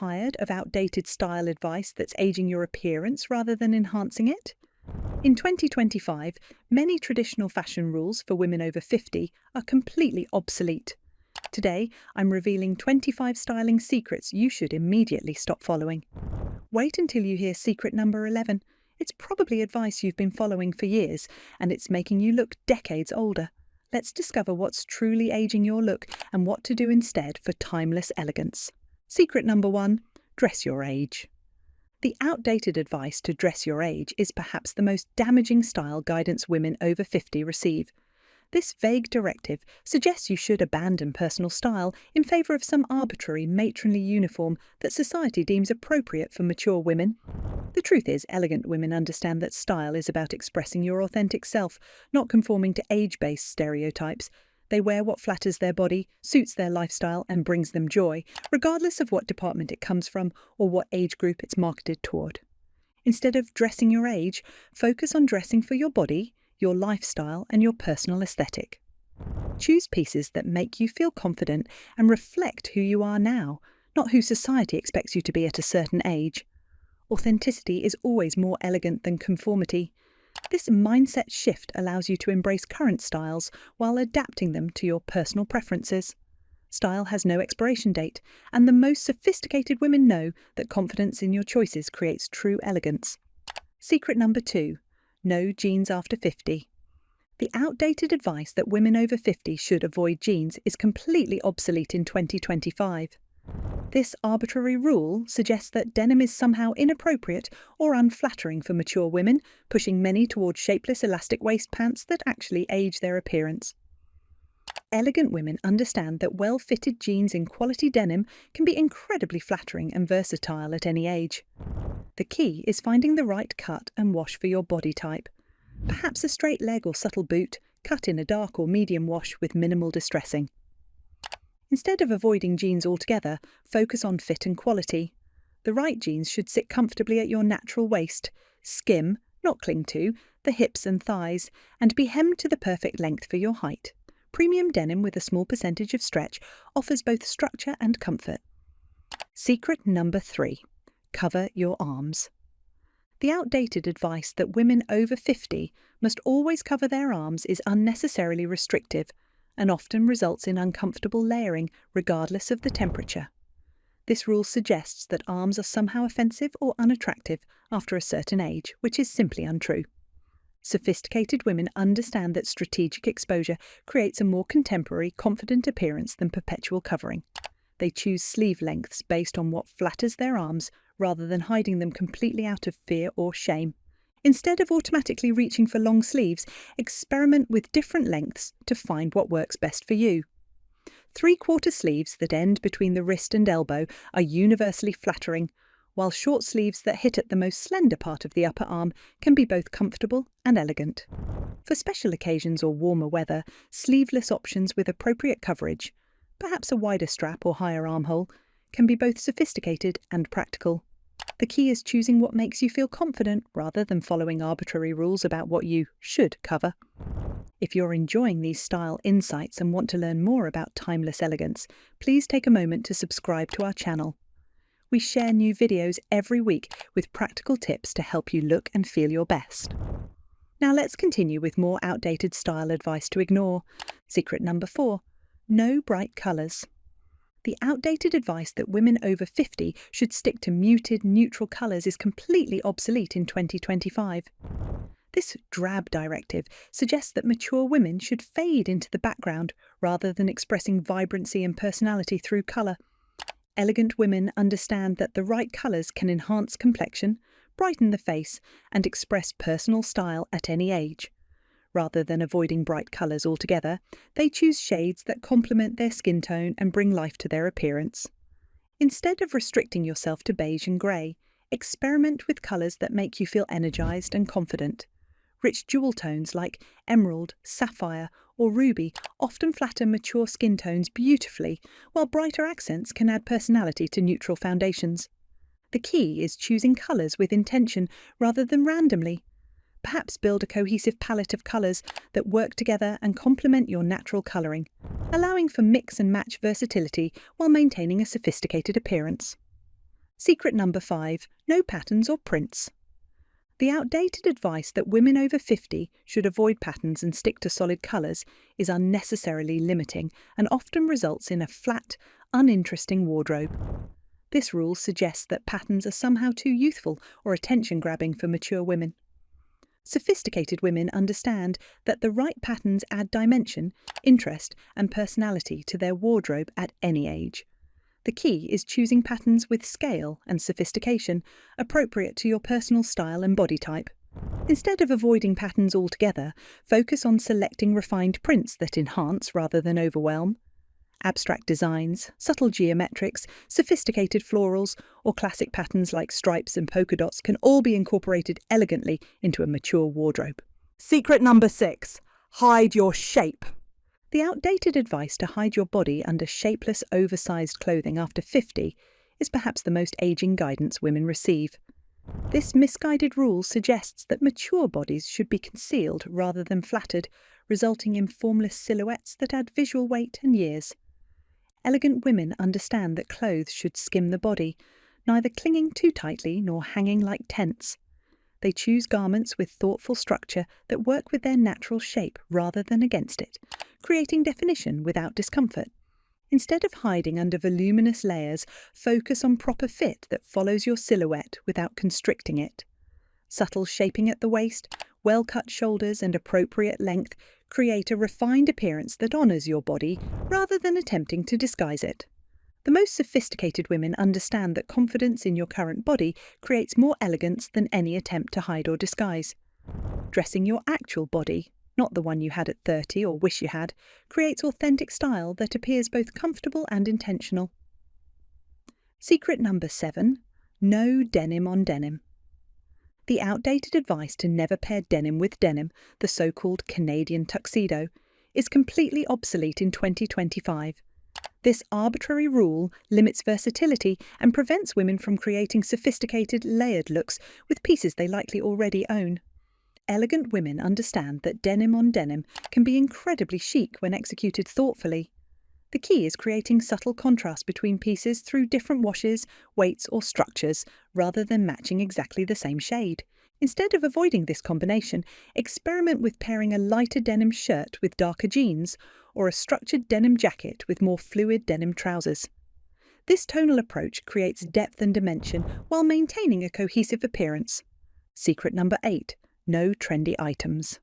tired of outdated style advice that's aging your appearance rather than enhancing it? In 2025, many traditional fashion rules for women over 50 are completely obsolete. Today, I'm revealing 25 styling secrets you should immediately stop following. Wait until you hear secret number 11. It's probably advice you've been following for years, and it's making you look decades older. Let's discover what's truly aging your look and what to do instead for timeless elegance. Secret number 1. Dress your age. The outdated advice to dress your age is perhaps the most damaging style guidance women over 50 receive. This vague directive suggests you should abandon personal style in favour of some arbitrary matronly uniform that society deems appropriate for mature women. The truth is, elegant women understand that style is about expressing your authentic self, not conforming to age-based stereotypes. They wear what flatters their body, suits their lifestyle, and brings them joy, regardless of what department it comes from or what age group it's marketed toward. Instead of dressing your age, focus on dressing for your body, your lifestyle, and your personal aesthetic. Choose pieces that make you feel confident and reflect who you are now, not who society expects you to be at a certain age. Authenticity is always more elegant than conformity. This mindset shift allows you to embrace current styles while adapting them to your personal preferences. Style has no expiration date, and the most sophisticated women know that confidence in your choices creates true elegance. Secret number 2. No jeans after 50. The outdated advice that women over 50 should avoid jeans is completely obsolete in 2025. This arbitrary rule suggests that denim is somehow inappropriate or unflattering for mature women, pushing many towards shapeless elastic waist pants that actually age their appearance. Elegant women understand that well-fitted jeans in quality denim can be incredibly flattering and versatile at any age. The key is finding the right cut and wash for your body type. Perhaps a straight leg or subtle boot, cut in a dark or medium wash with minimal distressing. Instead of avoiding jeans altogether, focus on fit and quality. The right jeans should sit comfortably at your natural waist, skim, not cling to, the hips and thighs, and be hemmed to the perfect length for your height. Premium denim with a small percentage of stretch offers both structure and comfort. Secret number 3. Cover your arms. The outdated advice that women over 50 must always cover their arms is unnecessarily restrictive and often results in uncomfortable layering regardless of the temperature. This rule suggests that arms are somehow offensive or unattractive after a certain age, which is simply untrue. Sophisticated women understand that strategic exposure creates a more contemporary, confident appearance than perpetual covering. They choose sleeve lengths based on what flatters their arms rather than hiding them completely out of fear or shame. Instead of automatically reaching for long sleeves, experiment with different lengths to find what works best for you. 3/4 sleeves that end between the wrist and elbow are universally flattering, while short sleeves that hit at the most slender part of the upper arm can be both comfortable and elegant. For special occasions or warmer weather, sleeveless options with appropriate coverage, perhaps a wider strap or higher armhole, can be both sophisticated and practical. The key is choosing what makes you feel confident rather than following arbitrary rules about what you should cover. If you're enjoying these style insights and want to learn more about timeless elegance, please take a moment to subscribe to our channel. We share new videos every week with practical tips to help you look and feel your best. Now let's continue with more outdated style advice to ignore. Secret number 4. No bright colours. The outdated advice that women over 50 should stick to muted, neutral colours is completely obsolete in 2025. This drab directive suggests that mature women should fade into the background rather than expressing vibrancy and personality through colour. Elegant women understand that the right colours can enhance complexion, brighten the face, and express personal style at any age. Rather than avoiding bright colours altogether, they choose shades that complement their skin tone and bring life to their appearance. Instead of restricting yourself to beige and grey, experiment with colours that make you feel energised and confident. Rich jewel tones like emerald, sapphire, or ruby often flatter mature skin tones beautifully, while brighter accents can add personality to neutral foundations. The key is choosing colours with intention rather than randomly. Perhaps build a cohesive palette of colours that work together and complement your natural colouring, allowing for mix and match versatility while maintaining a sophisticated appearance. Secret number 5. No patterns or prints. The outdated advice that women over 50 should avoid patterns and stick to solid colours is unnecessarily limiting and often results in a flat, uninteresting wardrobe. This rule suggests that patterns are somehow too youthful or attention-grabbing for mature women. Sophisticated women understand that the right patterns add dimension, interest, and personality to their wardrobe at any age. The key is choosing patterns with scale and sophistication, appropriate to your personal style and body type. Instead of avoiding patterns altogether, focus on selecting refined prints that enhance rather than overwhelm. Abstract designs, subtle geometrics, sophisticated florals, or classic patterns like stripes and polka dots can all be incorporated elegantly into a mature wardrobe. Secret number 6. Hide your shape. The outdated advice to hide your body under shapeless, oversized clothing after 50 is perhaps the most aging guidance women receive. This misguided rule suggests that mature bodies should be concealed rather than flattered, resulting in formless silhouettes that add visual weight and years. Elegant women understand that clothes should skim the body, neither clinging too tightly nor hanging like tents. They choose garments with thoughtful structure that work with their natural shape rather than against it, creating definition without discomfort. Instead of hiding under voluminous layers, focus on proper fit that follows your silhouette without constricting it. Subtle shaping at the waist, well-cut shoulders and appropriate length create a refined appearance that honours your body rather than attempting to disguise it. The most sophisticated women understand that confidence in your current body creates more elegance than any attempt to hide or disguise. Dressing your actual body, not the one you had at 30 or wish you had, creates authentic style that appears both comfortable and intentional. Secret number 7. No denim on denim. The outdated advice to never pair denim with denim, the so-called Canadian tuxedo, is completely obsolete in 2025. This arbitrary rule limits versatility and prevents women from creating sophisticated, layered looks with pieces they likely already own. Elegant women understand that denim on denim can be incredibly chic when executed thoughtfully. The key is creating subtle contrast between pieces through different washes, weights, or structures, rather than matching exactly the same shade. Instead of avoiding this combination, experiment with pairing a lighter denim shirt with darker jeans, or a structured denim jacket with more fluid denim trousers. This tonal approach creates depth and dimension while maintaining a cohesive appearance. Secret number 8. No trendy items.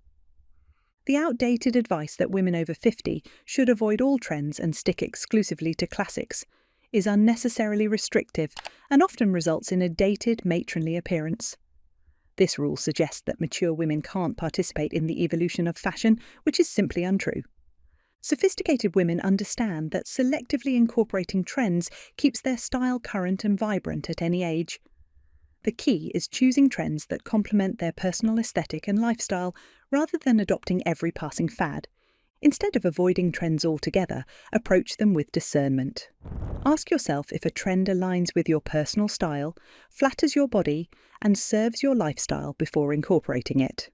The outdated advice that women over 50 should avoid all trends and stick exclusively to classics is unnecessarily restrictive and often results in a dated, matronly appearance. This rule suggests that mature women can't participate in the evolution of fashion, which is simply untrue. Sophisticated women understand that selectively incorporating trends keeps their style current and vibrant at any age. The key is choosing trends that complement their personal aesthetic and lifestyle rather than adopting every passing fad. Instead of avoiding trends altogether, approach them with discernment. Ask yourself if a trend aligns with your personal style, flatters your body, and serves your lifestyle before incorporating it.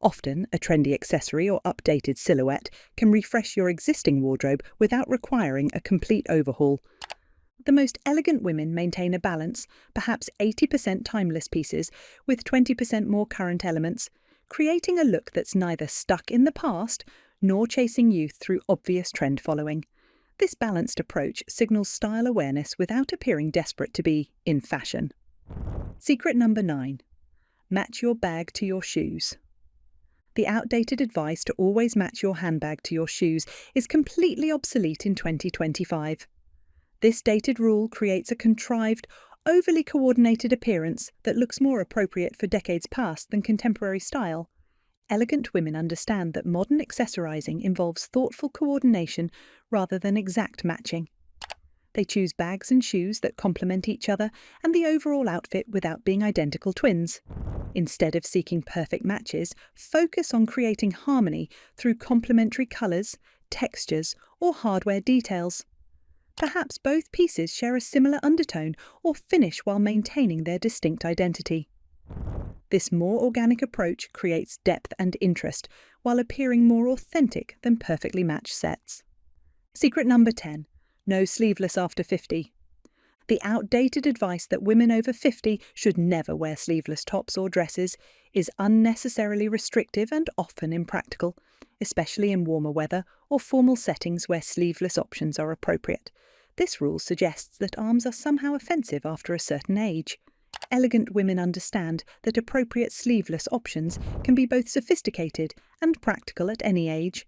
Often, a trendy accessory or updated silhouette can refresh your existing wardrobe without requiring a complete overhaul. The most elegant women maintain a balance, perhaps 80% timeless pieces with 20% more current elements, creating a look that's neither stuck in the past nor chasing youth through obvious trend following. This balanced approach signals style awareness without appearing desperate to be in fashion. Secret number 9. Match your bag to your shoes. The outdated advice to always match your handbag to your shoes is completely obsolete in 2025. This dated rule creates a contrived, overly coordinated appearance that looks more appropriate for decades past than contemporary style. Elegant women understand that modern accessorizing involves thoughtful coordination rather than exact matching. They choose bags and shoes that complement each other and the overall outfit without being identical twins. Instead of seeking perfect matches, focus on creating harmony through complementary colours, textures, or hardware details. Perhaps both pieces share a similar undertone or finish while maintaining their distinct identity. This more organic approach creates depth and interest while appearing more authentic than perfectly matched sets. Secret number 10. No sleeveless after 50. The outdated advice that women over 50 should never wear sleeveless tops or dresses is unnecessarily restrictive and often impractical, especially in warmer weather or formal settings where sleeveless options are appropriate. This rule suggests that arms are somehow offensive after a certain age. Elegant women understand that appropriate sleeveless options can be both sophisticated and practical at any age.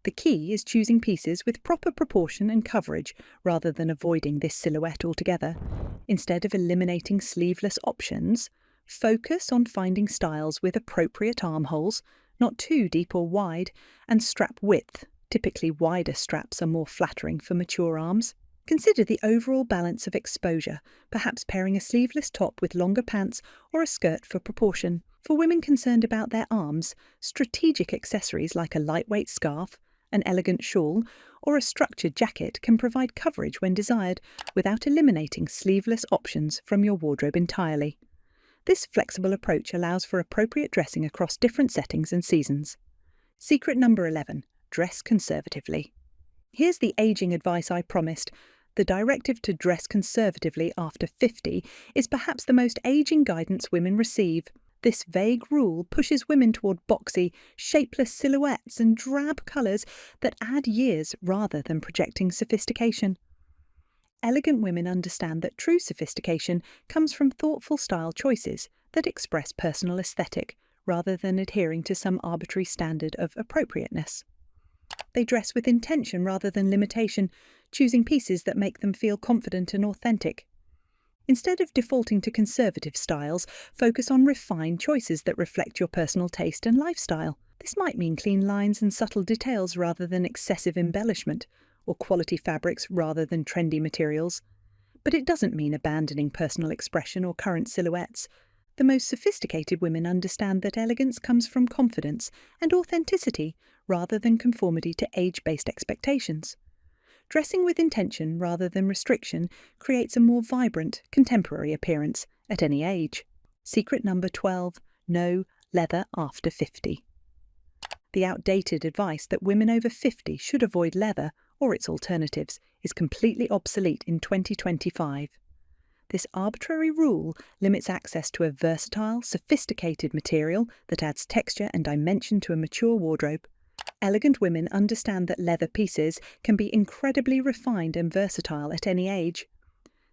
The key is choosing pieces with proper proportion and coverage rather than avoiding this silhouette altogether. Instead of eliminating sleeveless options, focus on finding styles with appropriate armholes, not too deep or wide, and strap width. Typically wider straps are more flattering for mature arms. Consider the overall balance of exposure, perhaps pairing a sleeveless top with longer pants or a skirt for proportion. For women concerned about their arms, strategic accessories like a lightweight scarf, an elegant shawl, or a structured jacket can provide coverage when desired without eliminating sleeveless options from your wardrobe entirely. This flexible approach allows for appropriate dressing across different settings and seasons. Secret number 11. Dress conservatively. Here's the aging advice I promised. The directive to dress conservatively after 50 is perhaps the most aging guidance women receive. This vague rule pushes women toward boxy, shapeless silhouettes and drab colours that add years rather than projecting sophistication. Elegant women understand that true sophistication comes from thoughtful style choices that express personal aesthetic rather than adhering to some arbitrary standard of appropriateness. They dress with intention rather than limitation, choosing pieces that make them feel confident and authentic. Instead of defaulting to conservative styles, focus on refined choices that reflect your personal taste and lifestyle. This might mean clean lines and subtle details rather than excessive embellishment, or quality fabrics rather than trendy materials. But it doesn't mean abandoning personal expression or current silhouettes. The most sophisticated women understand that elegance comes from confidence and authenticity rather than conformity to age-based expectations. Dressing with intention rather than restriction creates a more vibrant, contemporary appearance at any age. Secret number 12. No leather after 50. The outdated advice that women over 50 should avoid leather or its alternatives is completely obsolete in 2025. This arbitrary rule limits access to a versatile, sophisticated material that adds texture and dimension to a mature wardrobe. Elegant women understand that leather pieces can be incredibly refined and versatile at any age.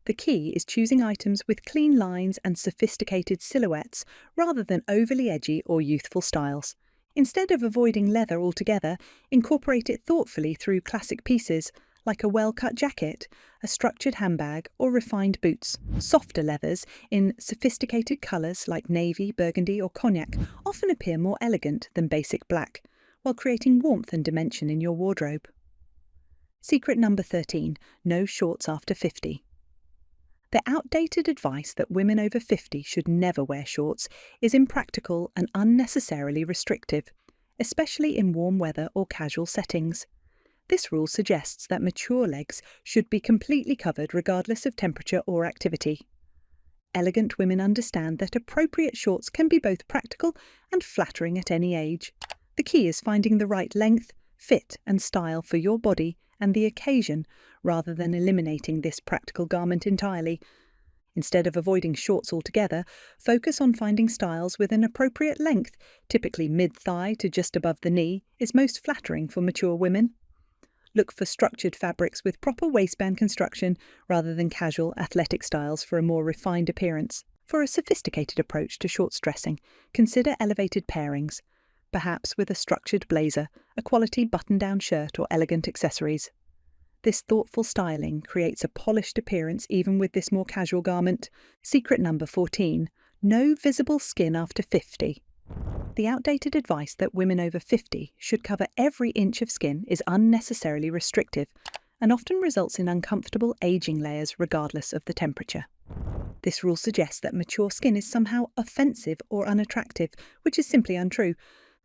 The key is choosing items with clean lines and sophisticated silhouettes rather than overly edgy or youthful styles. Instead of avoiding leather altogether, incorporate it thoughtfully through classic pieces like a well-cut jacket, a structured handbag, or refined boots. Softer leathers in sophisticated colours like navy, burgundy, or cognac often appear more elegant than basic black, while creating warmth and dimension in your wardrobe. Secret number 13. No shorts after 50. The outdated advice that women over 50 should never wear shorts is impractical and unnecessarily restrictive, especially in warm weather or casual settings. This rule suggests that mature legs should be completely covered regardless of temperature or activity. Elegant women understand that appropriate shorts can be both practical and flattering at any age. The key is finding the right length, fit and style for your body and the occasion, rather than eliminating this practical garment entirely. Instead of avoiding shorts altogether, focus on finding styles with an appropriate length, typically mid-thigh to just above the knee, is most flattering for mature women. Look for structured fabrics with proper waistband construction rather than casual athletic styles for a more refined appearance. For a sophisticated approach to shorts dressing, consider elevated pairings, perhaps with a structured blazer, a quality button-down shirt or elegant accessories. This thoughtful styling creates a polished appearance even with this more casual garment. Secret number 14. No visible skin after 50. The outdated advice that women over 50 should cover every inch of skin is unnecessarily restrictive and often results in uncomfortable aging layers regardless of the temperature. This rule suggests that mature skin is somehow offensive or unattractive, which is simply untrue.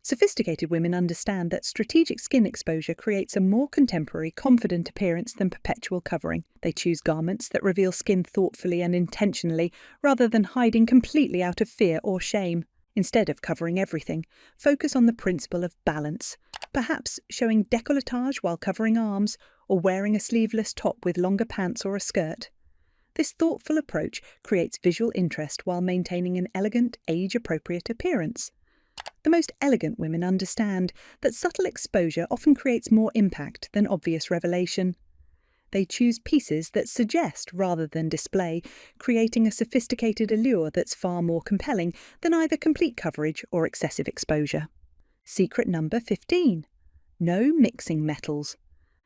Sophisticated women understand that strategic skin exposure creates a more contemporary, confident appearance than perpetual covering. They choose garments that reveal skin thoughtfully and intentionally, rather than hiding completely out of fear or shame. Instead of covering everything, focus on the principle of balance, perhaps showing décolletage while covering arms, or wearing a sleeveless top with longer pants or a skirt. This thoughtful approach creates visual interest while maintaining an elegant, age-appropriate appearance. The most elegant women understand that subtle exposure often creates more impact than obvious revelation. They choose pieces that suggest rather than display, creating a sophisticated allure that's far more compelling than either complete coverage or excessive exposure. Secret number 15. No mixing metals.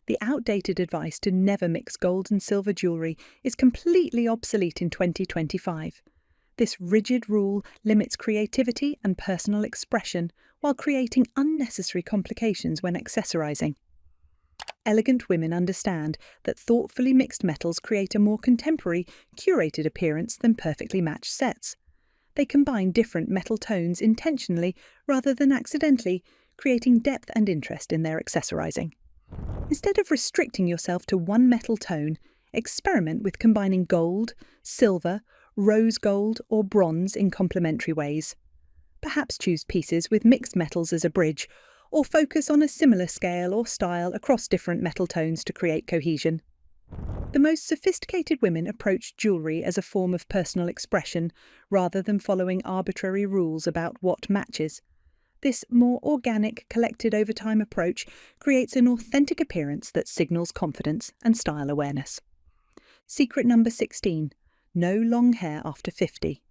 The outdated advice to never mix gold and silver jewellery is completely obsolete in 2025. This rigid rule limits creativity and personal expression while creating unnecessary complications when accessorizing. Elegant women understand that thoughtfully mixed metals create a more contemporary, curated appearance than perfectly matched sets. They combine different metal tones intentionally rather than accidentally, creating depth and interest in their accessorizing. Instead of restricting yourself to one metal tone, experiment with combining gold, silver, rose gold, or bronze in complementary ways. Perhaps choose pieces with mixed metals as a bridge, or focus on a similar scale or style across different metal tones to create cohesion. The most sophisticated women approach jewellery as a form of personal expression rather than following arbitrary rules about what matches. This more organic, collected over time approach creates an authentic appearance that signals confidence and style awareness. Secret number 16. No long hair after 50.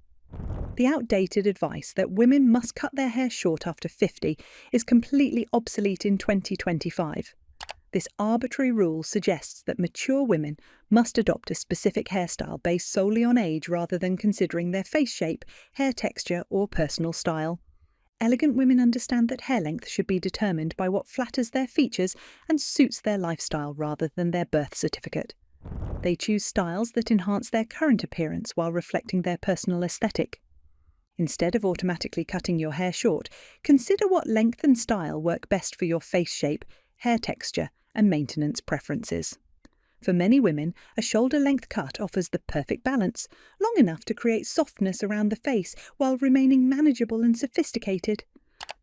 The outdated advice that women must cut their hair short after 50 is completely obsolete in 2025. This arbitrary rule suggests that mature women must adopt a specific hairstyle based solely on age rather than considering their face shape, hair texture, or personal style. Elegant women understand that hair length should be determined by what flatters their features and suits their lifestyle rather than their birth certificate. They choose styles that enhance their current appearance while reflecting their personal aesthetic. Instead of automatically cutting your hair short, consider what length and style work best for your face shape, hair texture, and maintenance preferences. For many women, a shoulder-length cut offers the perfect balance, long enough to create softness around the face while remaining manageable and sophisticated.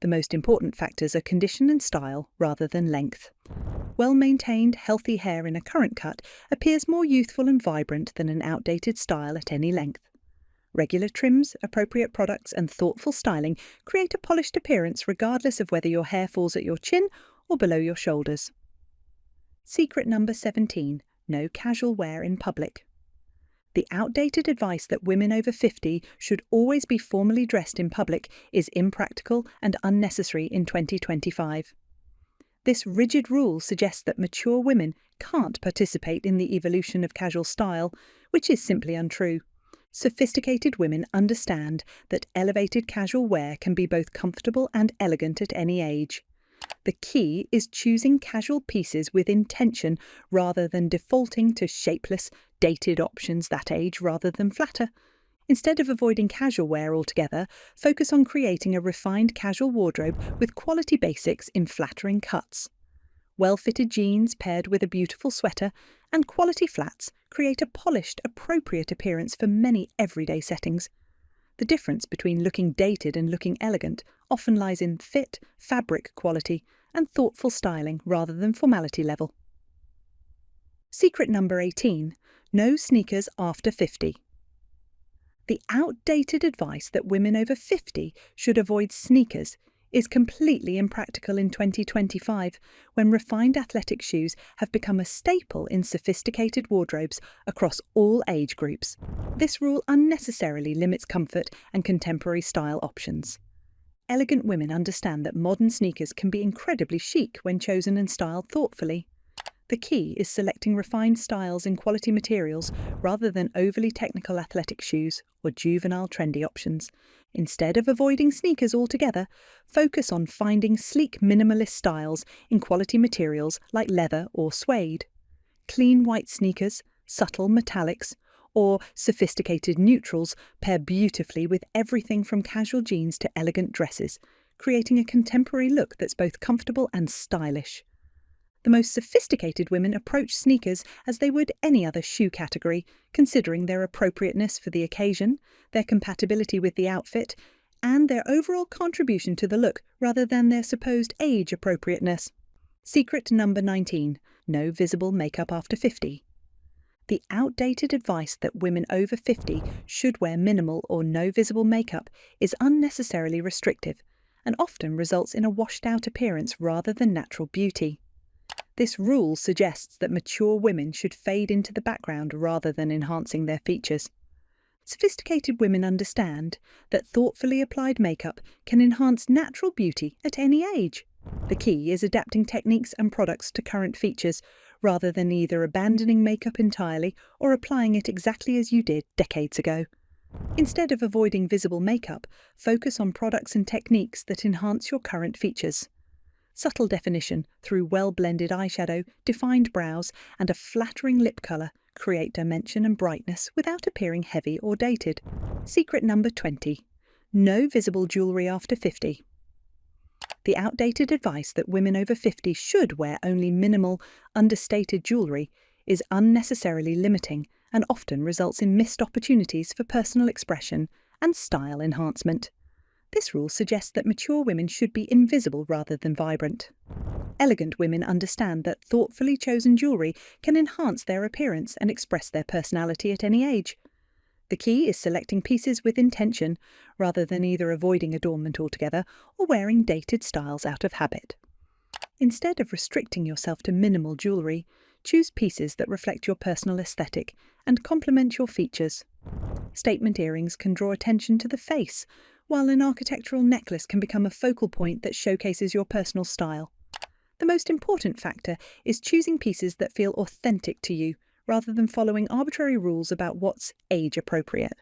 The most important factors are condition and style rather than length. Well-maintained, healthy hair in a current cut appears more youthful and vibrant than an outdated style at any length. Regular trims, appropriate products, and thoughtful styling create a polished appearance regardless of whether your hair falls at your chin or below your shoulders. Secret number 17. No casual wear in public. The outdated advice that women over 50 should always be formally dressed in public is impractical and unnecessary in 2025. This rigid rule suggests that mature women can't participate in the evolution of casual style, which is simply untrue. Sophisticated women understand that elevated casual wear can be both comfortable and elegant at any age. The key is choosing casual pieces with intention rather than defaulting to shapeless, dated options that age rather than flatter. Instead of avoiding casual wear altogether, focus on creating a refined casual wardrobe with quality basics in flattering cuts. Well-fitted jeans paired with a beautiful sweater and quality flats create a polished, appropriate appearance for many everyday settings. The difference between looking dated and looking elegant often lies in fit, fabric quality, and thoughtful styling rather than formality level. Secret number 18. No sneakers after 50. The outdated advice that women over 50 should avoid sneakers is completely impractical in 2025 when refined athletic shoes have become a staple in sophisticated wardrobes across all age groups. This rule unnecessarily limits comfort and contemporary style options. Elegant women understand that modern sneakers can be incredibly chic when chosen and styled thoughtfully. The key is selecting refined styles in quality materials rather than overly technical athletic shoes or juvenile trendy options. Instead of avoiding sneakers altogether, focus on finding sleek minimalist styles in quality materials like leather or suede. Clean white sneakers, subtle metallics, or sophisticated neutrals pair beautifully with everything from casual jeans to elegant dresses, creating a contemporary look that's both comfortable and stylish. The most sophisticated women approach sneakers as they would any other shoe category, considering their appropriateness for the occasion, their compatibility with the outfit, and their overall contribution to the look rather than their supposed age appropriateness. Secret number 19. No visible makeup after 50. The outdated advice that women over 50 should wear minimal or no visible makeup is unnecessarily restrictive and often results in a washed-out appearance rather than natural beauty. This rule suggests that mature women should fade into the background rather than enhancing their features. Sophisticated women understand that thoughtfully applied makeup can enhance natural beauty at any age. The key is adapting techniques and products to current features, rather than either abandoning makeup entirely or applying it exactly as you did decades ago. Instead of avoiding visible makeup, focus on products and techniques that enhance your current features. Subtle definition through well-blended eyeshadow, defined brows, and a flattering lip colour create dimension and brightness without appearing heavy or dated. Secret number 20. No visible jewellery after 50. The outdated advice that women over 50 should wear only minimal, understated jewellery is unnecessarily limiting and often results in missed opportunities for personal expression and style enhancement. This rule suggests that mature women should be invisible rather than vibrant. Elegant women understand that thoughtfully chosen jewellery can enhance their appearance and express their personality at any age. The key is selecting pieces with intention, rather than either avoiding adornment altogether or wearing dated styles out of habit. Instead of restricting yourself to minimal jewellery, choose pieces that reflect your personal aesthetic and complement your features. Statement earrings can draw attention to the face, while an architectural necklace can become a focal point that showcases your personal style. The most important factor is choosing pieces that feel authentic to you, rather than following arbitrary rules about what's age-appropriate.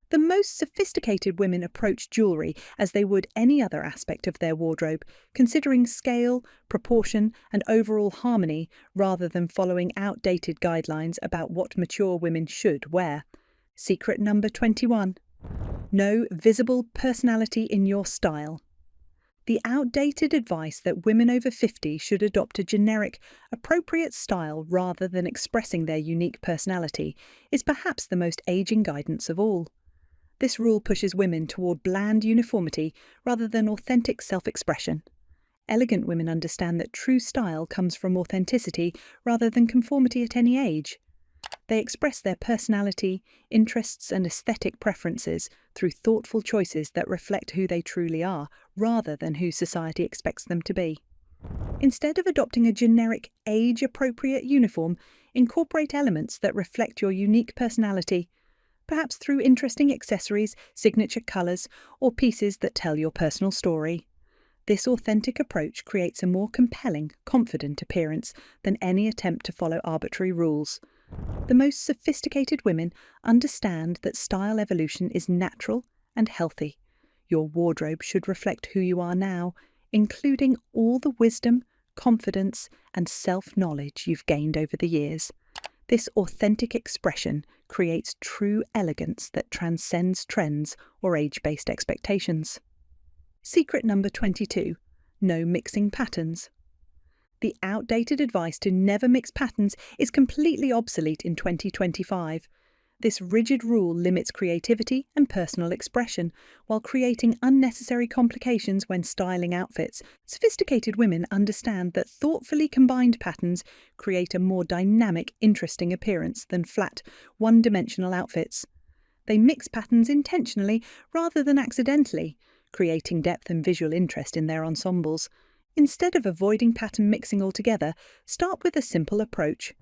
The most sophisticated women approach jewellery as they would any other aspect of their wardrobe, considering scale, proportion, and overall harmony rather than following outdated guidelines about what mature women should wear. Secret number 21. No visible personality in your style. The outdated advice that women over 50 should adopt a generic, appropriate style rather than expressing their unique personality is perhaps the most aging guidance of all. This rule pushes women toward bland uniformity rather than authentic self-expression. Elegant women understand that true style comes from authenticity rather than conformity at any age. They express their personality, interests, and aesthetic preferences through thoughtful choices that reflect who they truly are, rather than who society expects them to be. Instead of adopting a generic, age-appropriate uniform, incorporate elements that reflect your unique personality, perhaps through interesting accessories, signature colours, or pieces that tell your personal story. This authentic approach creates a more compelling, confident appearance than any attempt to follow arbitrary rules. The most sophisticated women understand that style evolution is natural and healthy. Your wardrobe should reflect who you are now, including all the wisdom, confidence, and self-knowledge you've gained over the years. This authentic expression creates true elegance that transcends trends or age-based expectations. Secret number 22. No mixing patterns. The outdated advice to never mix patterns is completely obsolete in 2025. This rigid rule limits creativity and personal expression, while creating unnecessary complications when styling outfits. Sophisticated women understand that thoughtfully combined patterns create a more dynamic, interesting appearance than flat, one-dimensional outfits. They mix patterns intentionally rather than accidentally, creating depth and visual interest in their ensembles. Instead of avoiding pattern mixing altogether, start with a simple approach,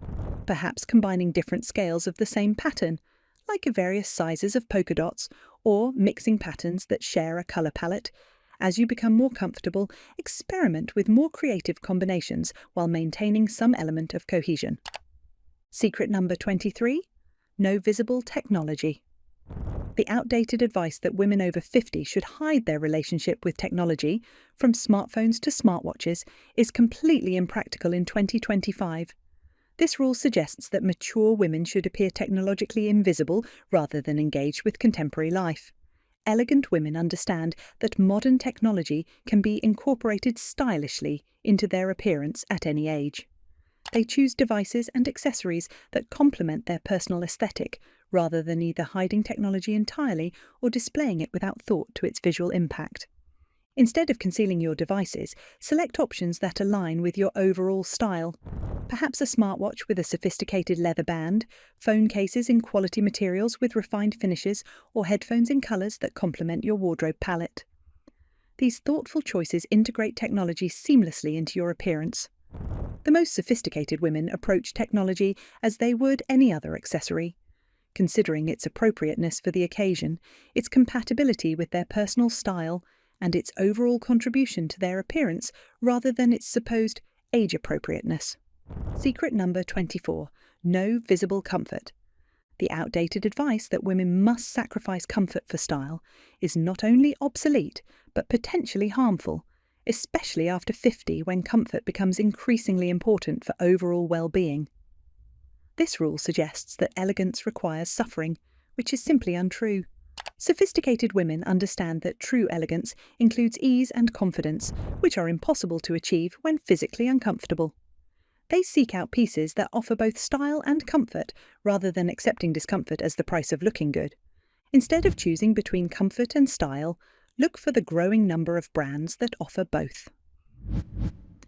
perhaps combining different scales of the same pattern, like various sizes of polka dots, or mixing patterns that share a colour palette. As you become more comfortable, experiment with more creative combinations while maintaining some element of cohesion. Secret number 23. No visible technology. The outdated advice that women over 50 should hide their relationship with technology, from smartphones to smartwatches, is completely impractical in 2025. This rule suggests that mature women should appear technologically invisible rather than engaged with contemporary life. Elegant women understand that modern technology can be incorporated stylishly into their appearance at any age. They choose devices and accessories that complement their personal aesthetic, rather than either hiding technology entirely or displaying it without thought to its visual impact. Instead of concealing your devices, select options that align with your overall style. Perhaps a smartwatch with a sophisticated leather band, phone cases in quality materials with refined finishes, or headphones in colours that complement your wardrobe palette. These thoughtful choices integrate technology seamlessly into your appearance. The most sophisticated women approach technology as they would any other accessory, considering its appropriateness for the occasion, its compatibility with their personal style, and its overall contribution to their appearance rather than its supposed age appropriateness. Secret number 24. No visible comfort. The outdated advice that women must sacrifice comfort for style is not only obsolete, but potentially harmful, especially after 50 when comfort becomes increasingly important for overall well-being. This rule suggests that elegance requires suffering, which is simply untrue. Sophisticated women understand that true elegance includes ease and confidence, which are impossible to achieve when physically uncomfortable. They seek out pieces that offer both style and comfort rather than accepting discomfort as the price of looking good. Instead of choosing between comfort and style, look for the growing number of brands that offer both.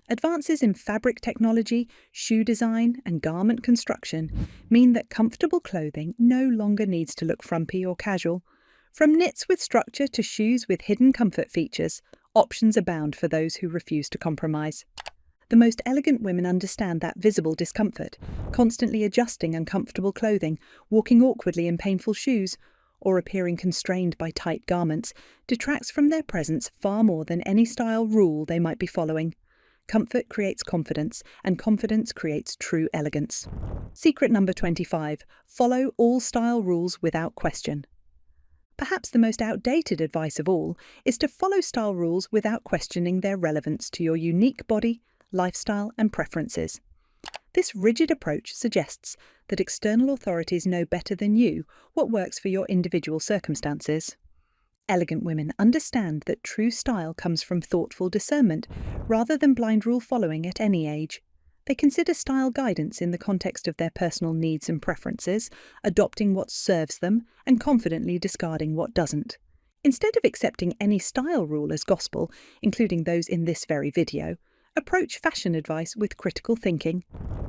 Advances in fabric technology, shoe design, and garment construction mean that comfortable clothing no longer needs to look frumpy or casual. From knits with structure to shoes with hidden comfort features, options abound for those who refuse to compromise. The most elegant women understand that visible discomfort, constantly adjusting uncomfortable clothing, walking awkwardly in painful shoes, or appearing constrained by tight garments, detracts from their presence far more than any style rule they might be following. Comfort creates confidence, and confidence creates true elegance. Secret number 25. Follow all style rules without question. Perhaps the most outdated advice of all is to follow style rules without questioning their relevance to your unique body, lifestyle, and preferences. This rigid approach suggests that external authorities know better than you what works for your individual circumstances. Elegant women understand that true style comes from thoughtful discernment rather than blind rule following at any age. They consider style guidance in the context of their personal needs and preferences, adopting what serves them and confidently discarding what doesn't. Instead of accepting any style rule as gospel, including those in this very video, approach fashion advice with critical thinking.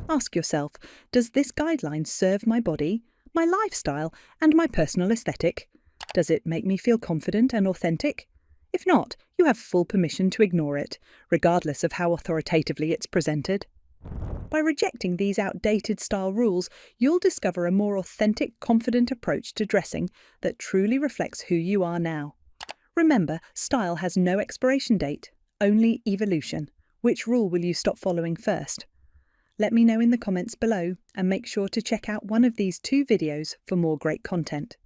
Ask yourself, does this guideline serve my body, my lifestyle, and my personal aesthetic? Does it make me feel confident and authentic? If not, you have full permission to ignore it, regardless of how authoritatively it's presented. By rejecting these outdated style rules, you'll discover a more authentic, confident approach to dressing that truly reflects who you are now. Remember, style has no expiration date, only evolution. Which rule will you stop following first? Let me know in the comments below, and make sure to check out one of these 2 videos for more great content.